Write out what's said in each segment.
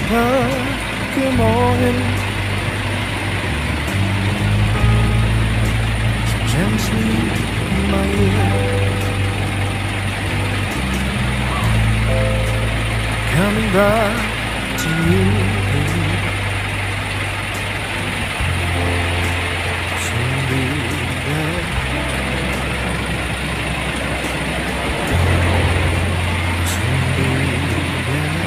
Whisper, good morning, so gently in my ear, coming back to you. Soon be there. Soon be there.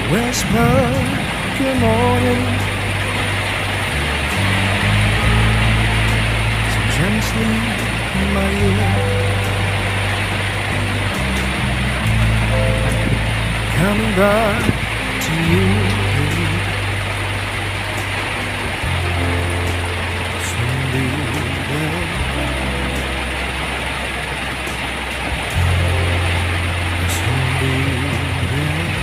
Whisper, good morning, so gently in my ear, coming back to you. Soon be there. Soon be there.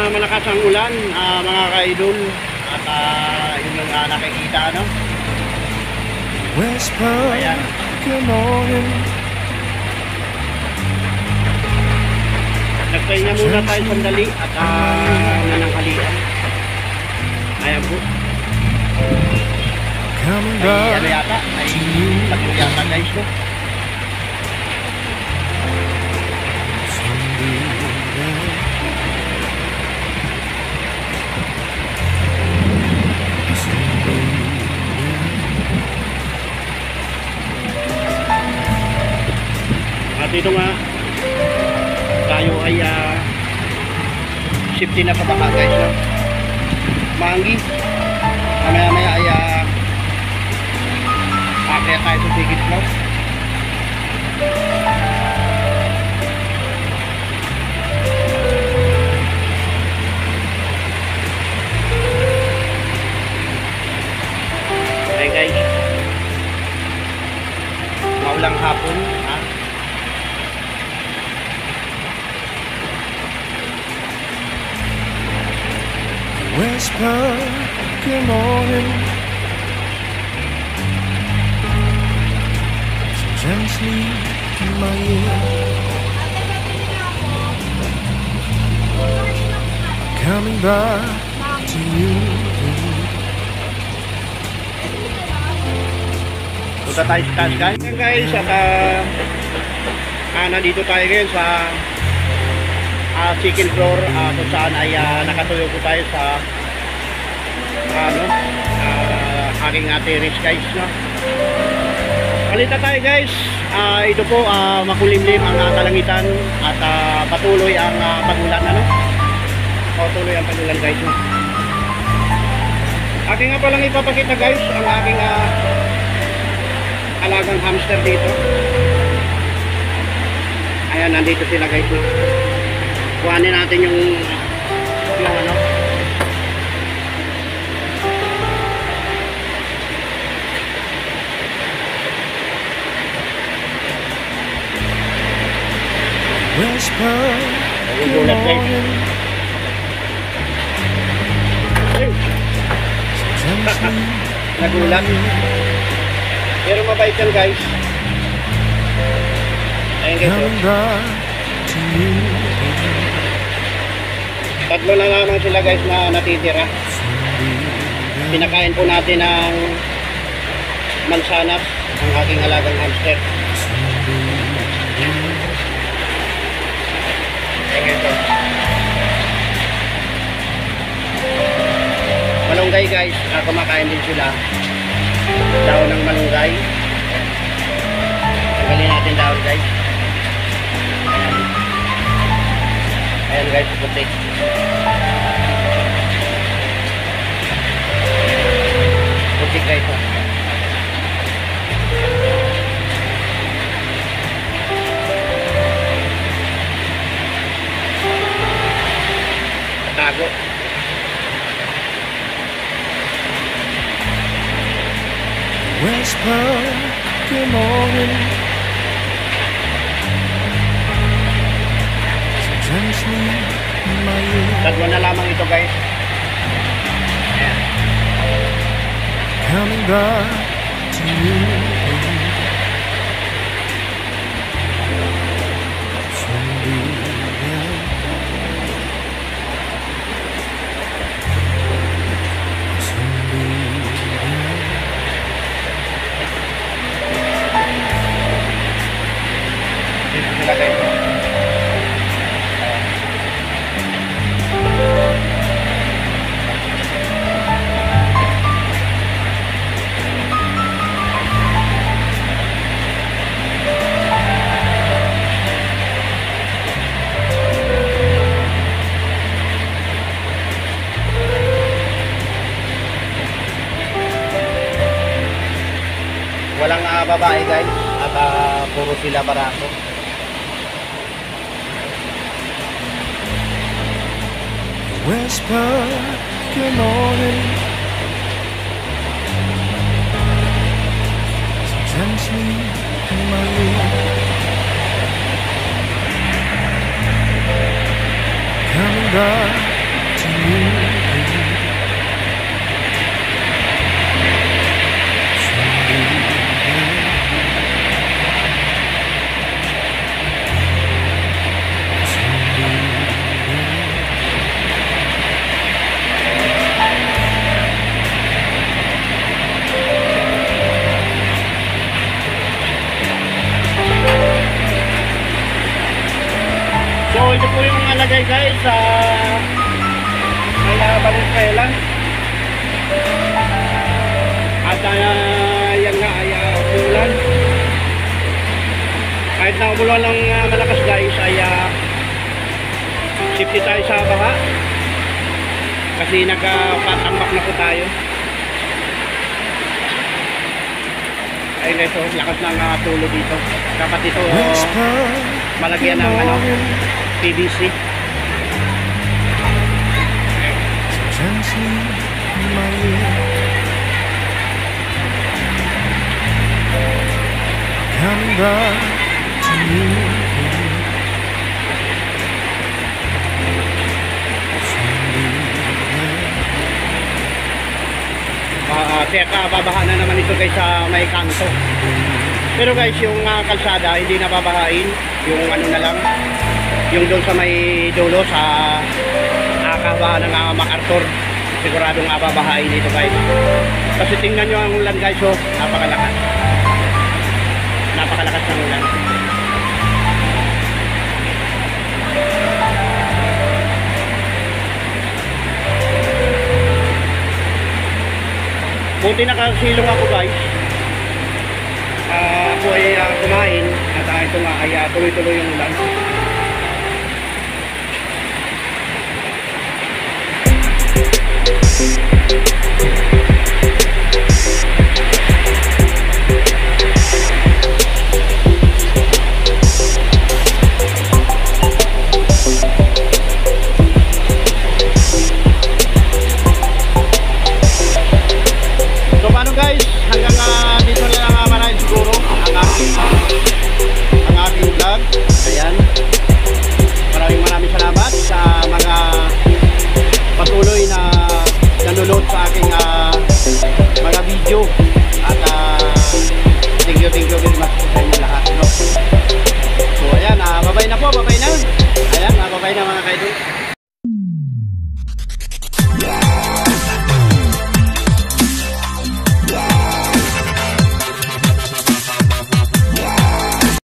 Malakas ang ulan, mga ka-idol, at yun yung nakikita, no? Whisper, ayan. Good morning. Nagpahinga muna tayo sandali at nananghalian. Ayan po. Coming Ay, back ano yata? Ay, tatlo yata guys, no? soon be there. Soon be there. At ito nga, tayo ay safety na sa baka guys, no? Maanggi. Mamaya-maya ay kaya tayo sa tigit floor. Okay guys, maulang hapon, ha? Whisper, good morning, so gently in my ear, coming back to you. Punta tayo sa taas guys, at nandito tayo ngayon sa second floor, kung saan ay nakatuyo po tayo sa aking terrace guys, no? Palita tayo guys. Ito po, makulimlim ang kalangitan at patuloy ang pagulan, ano? Patuloy ang pagulan guys, no? Aking nga palang ipapakita guys ang aking alagang hamster dito. Ayan, nandito sila guys, no? Kuhanin natin yung ano. Whisper, good Nagugulat guys. morning, so gently Nagulat. Pero mabait yan guys. Ayan guys, oh. coming back to you. Tatlo na lamang sila guys na natitira. Pinakain po natin ng mansanas ang aking alagang hamster. Ito. Malunggay guys, kumakain din sila. Daon ng malunggay. Tanggalin natin daon guys. Ayan guys, puti. Puti guys. Tago. Whisper, good morning. So gently in my ear. Tatlo na lamang ito guys. Coming back to you. Someday, Dito sila guys. Walang babae guys at puro sila barako. whisper, good morning. So gently in my ear. Coming back to you. So ito po yung nalagay guys sa may Valenzuela. At yan nga ay umulan. Kahit na umulan ng malakas guys ay safety tayo sa baha. Kasi nagpatambak na po tayo. Ayun guys, so, lakas ng tulo dito. Dapat ito malagyan ng PVC. Gently in my ear. Coming back to you. Teka, babaha na naman ito guys sa may kanto. Pero guys, yung kalsada hindi nababahain. Yung ano na lang, yung doon sa may dulo sa kahabaan ng MacArthur, siguradong babahain ito guys. Kasi tingnan nyo ang ulan guys, oh, napakalakas. Napakalakas ng ulan. Buti nakasilong ako guys. Ako ay kumain at ito nga ay tuloy-tuloy yung ulan.